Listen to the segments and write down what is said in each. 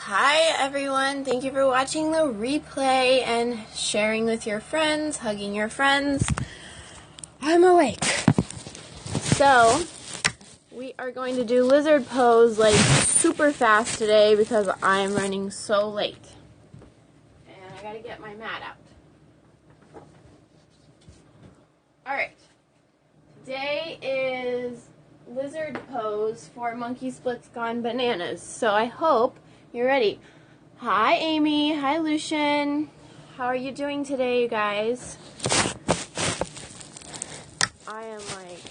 Hi everyone, thank you for watching the replay and sharing with your friends, hugging your friends. I'm awake. So, we are going to do lizard pose like super fast today because I'm running so late. And I gotta get my mat out. Alright, today is lizard pose for Monkey Splits Gone Bananas. So I hope you're ready. Hi, Amy. Hi, Lucian. How are you doing today, you guys? I am, like,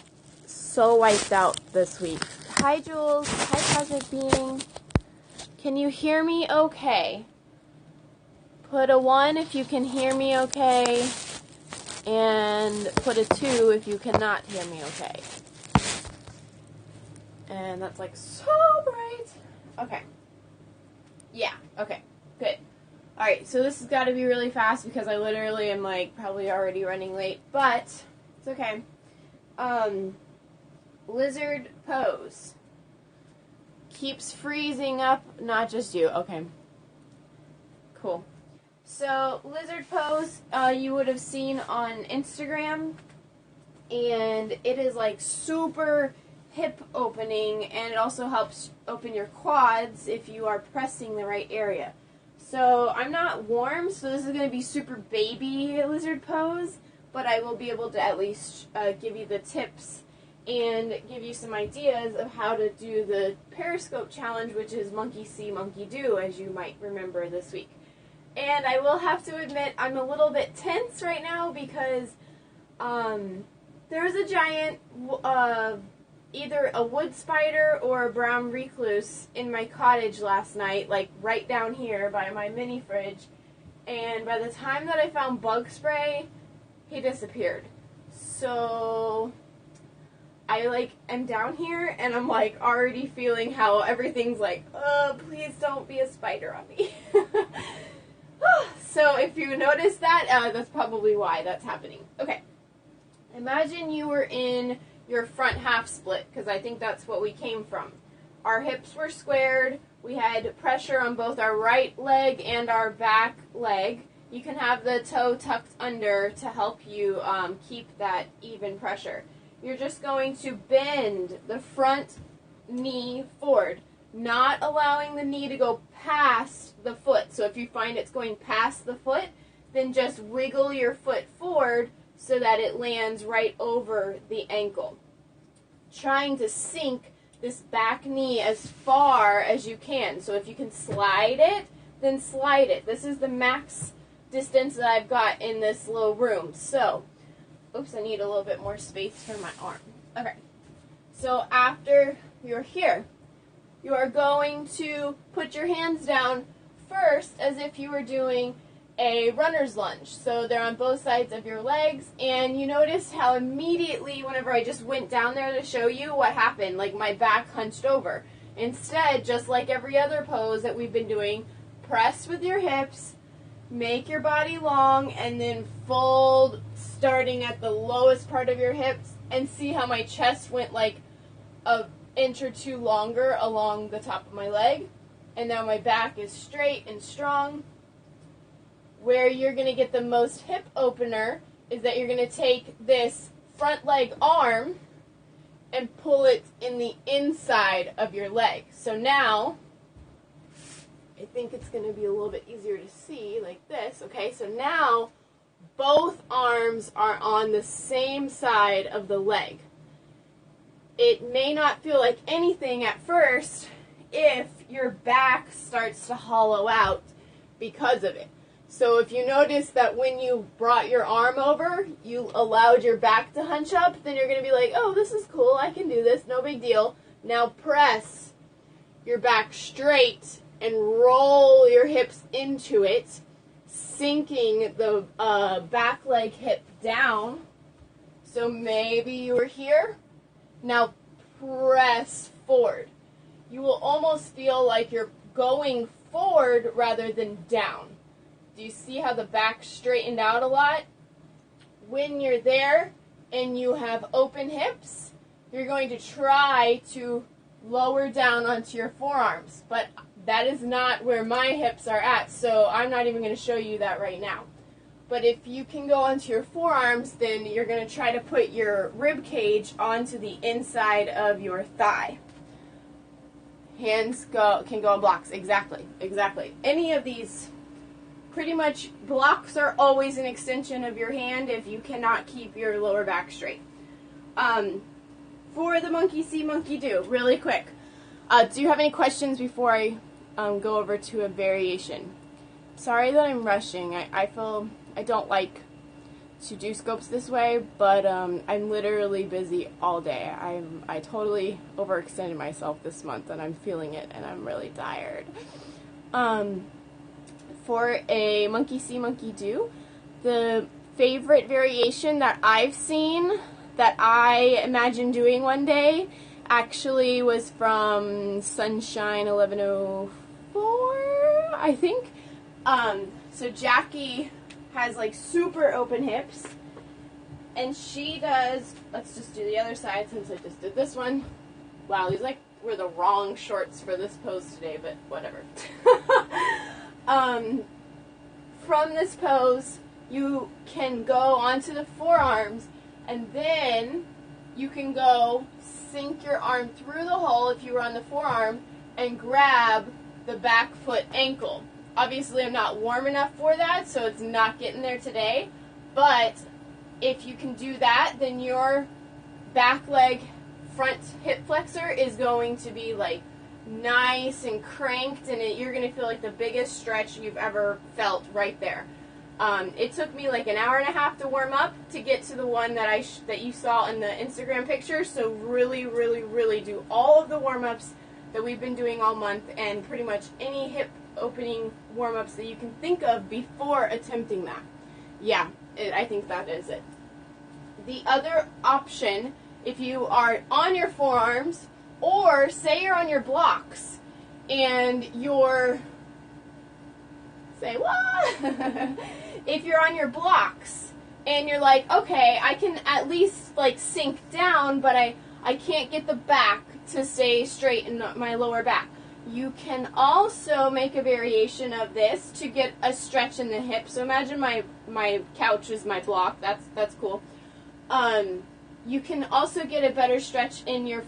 so wiped out this week. Hi, Jules. Hi, Cosmic Being. Can you hear me okay? Put a 1 if you can hear me okay. And put a 2 if you cannot hear me okay. And that's, like, so bright. Okay. Yeah, okay, good. Alright, so this has got to be really fast because I literally am, like, probably already running late, but it's okay. Lizard pose. Keeps freezing up, not just you. Okay. Cool. So, lizard pose, you would have seen on Instagram, and it is, like, super hip opening, and it also helps open your quads if you are pressing the right area. So I'm not warm, so this is going to be super baby lizard pose, but I will be able to at least give you the tips and give you some ideas of how to do the periscope challenge, which is monkey see, monkey do, as you might remember this week. And I will have to admit I'm a little bit tense right now because there was a giant either a wood spider or a brown recluse in my cottage last night, like right down here by my mini fridge, and by the time that I found bug spray, he disappeared. So I like am down here and I'm like already feeling how everything's like, please don't be a spider on me. So if you notice that, that's probably why that's happening. Okay, imagine you were in your front half split, because I think that's what we came from. Our hips were squared, we had pressure on both our right leg and our back leg. You can have the toe tucked under to help you keep that even pressure. You're just going to bend the front knee forward, not allowing the knee to go past the foot. So if you find it's going past the foot, then just wiggle your foot forward so that it lands right over the ankle. Trying to sink this back knee as far as you can. So if you can slide it, then slide it. This is the max distance that I've got in this little room. So, oops, I need a little bit more space for my arm. Okay. So after you're here, you are going to put your hands down first as if you were doing a runner's lunge. So they're on both sides of your legs, and you notice how immediately whenever I just went down there to show you what happened, like my back hunched over. Instead, just like every other pose that we've been doing, press with your hips, make your body long, and then fold starting at the lowest part of your hips, and see how my chest went like an inch or two longer along the top of my leg, and now my back is straight and strong. Where you're going to get the most hip opener is that you're going to take this front leg arm and pull it in the inside of your leg. So now, I think it's going to be a little bit easier to see like this. Okay, so now both arms are on the same side of the leg. It may not feel like anything at first if your back starts to hollow out because of it. So if you notice that when you brought your arm over, you allowed your back to hunch up, then you're going to be like, oh, this is cool, I can do this, no big deal. Now press your back straight and roll your hips into it, sinking the back leg hip down. So maybe you were here. Now press forward. You will almost feel like you're going forward rather than down. Do you see how the back straightened out a lot? When you're there and you have open hips, you're going to try to lower down onto your forearms. But That is not where my hips are at, so I'm not even going to show you that right now. But if you can go onto your forearms, then you're going to try to put your rib cage onto the inside of your thigh. Hands can go on blocks. Exactly. Any of these, pretty much blocks are always an extension of your hand if you cannot keep your lower back straight. For the monkey see, monkey do, really quick. Do you have any questions before I go over to a variation? Sorry that I'm rushing. I feel I don't like to do scopes this way, but I'm literally busy all day. I totally overextended myself this month, and I'm feeling it, and I'm really tired. For a monkey see, monkey do, the favorite variation that I've seen that I imagine doing one day actually was from Sunshine 1104, I think. So Jackie has like super open hips, and she does, let's just do the other side since I just did this one. Wow, these like were the wrong shorts for this pose today, but whatever. From this pose, you can go onto the forearms, and then you can go sink your arm through the hole if you were on the forearm and grab the back foot ankle. Obviously, I'm not warm enough for that, so it's not getting there today. But if you can do that, then your back leg front hip flexor is going to be like nice and cranked, and you're going to feel like the biggest stretch you've ever felt right there. It took me like an hour and a half to warm up to get to the one that that you saw in the Instagram picture. So really, really, really do all of the warm-ups that we've been doing all month, and pretty much any hip opening warm-ups that you can think of before attempting that. Yeah, I think that is it. The other option, if you are on your forearms, or say you're on your blocks and you're, say what? If you're on your blocks and you're like, okay, I can at least like sink down, but I can't get the back to stay straight in my lower back. You can also make a variation of this to get a stretch in the hip. So imagine my couch is my block. That's cool. You can also get a better stretch in your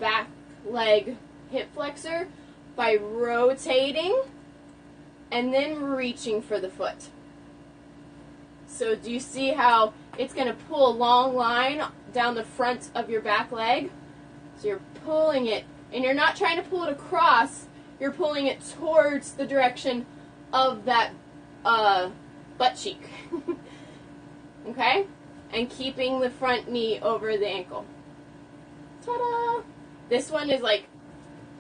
back leg hip flexor by rotating and then reaching for the foot. So do you see how it's going to pull a long line down the front of your back leg? So you're pulling it, and you're not trying to pull it across, you're pulling it towards the direction of that butt cheek. Okay? And keeping the front knee over the ankle. Ta-da! This one is like,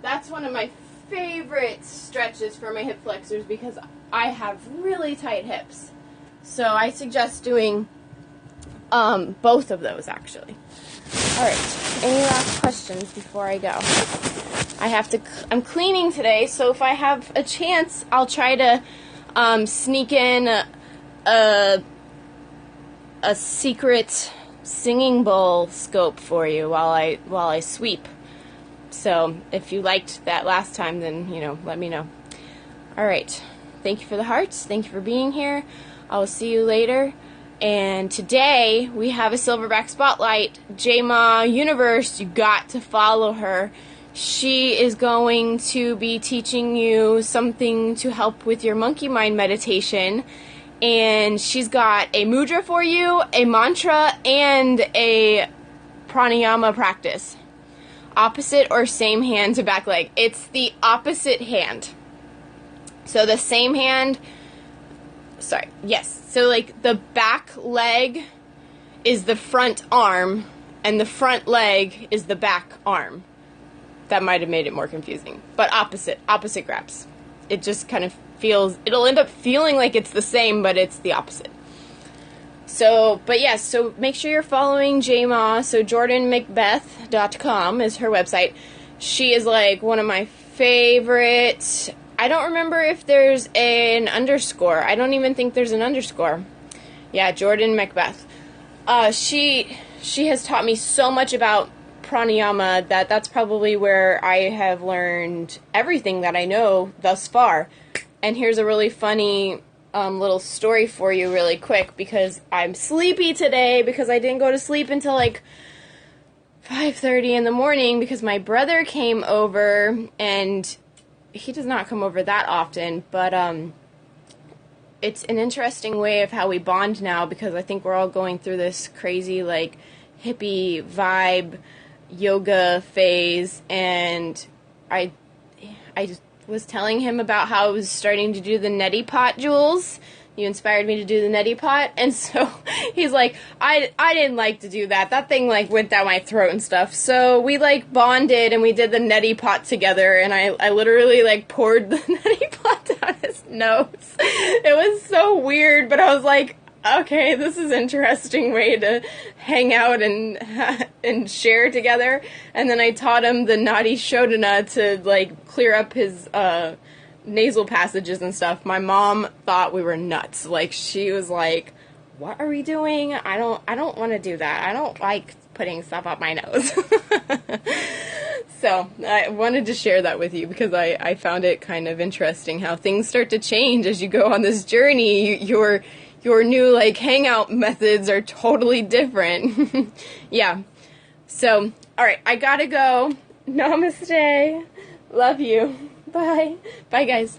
that's one of my favorite stretches for my hip flexors because I have really tight hips. So I suggest doing both of those actually. Alright, any last questions before I go? I'm cleaning today, so if I have a chance, I'll try to sneak in a secret singing bowl scope for you while I sweep. So if you liked that last time, then let me know. All right, thank you for the hearts. Thank you for being here. I will see you later. And today we have a silverback spotlight. J-Ma Universe, you got to follow her. She is going to be teaching you something to help with your monkey mind meditation. And she's got a mudra for you, a mantra, and a pranayama practice. Opposite or same hand to back leg. It's the opposite hand. So the same hand, so like the back leg is the front arm, and the front leg is the back arm. That might have made it more confusing. But opposite grabs. It just kind of it'll end up feeling like it's the same, but it's the opposite. So, but yes, so make sure you're following J-Ma. So JordanMcBeth.com is her website. She is like one of my favorites. I don't remember if there's an underscore. I don't even think there's an underscore. Yeah, Jordan Macbeth. She has taught me so much about pranayama, that's probably where I have learned everything that I know thus far. And here's a really funny little story for you really quick, because I'm sleepy today because I didn't go to sleep until like 5:30 in the morning because my brother came over, and he does not come over that often, but it's an interesting way of how we bond now, because I think we're all going through this crazy like hippie vibe yoga phase, and I just was telling him about how I was starting to do the neti pot, Jules. You inspired me to do the neti pot. And so he's like, I didn't like to do that. That thing like went down my throat and stuff. So we like bonded and we did the neti pot together, and I literally like poured the neti pot down his nose. It was so weird, but I was like, okay, this is an interesting way to hang out and share together. And then I taught him the Nadi Shodhana to like clear up his nasal passages and stuff. My mom thought we were nuts. Like, she was like, what are we doing? I don't want to do that. I don't like putting stuff up my nose. So I wanted to share that with you because I found it kind of interesting how things start to change as you go on this journey. Your new like hangout methods are totally different. Yeah. So, all right, I gotta go. Namaste. Love you. Bye. Bye, guys.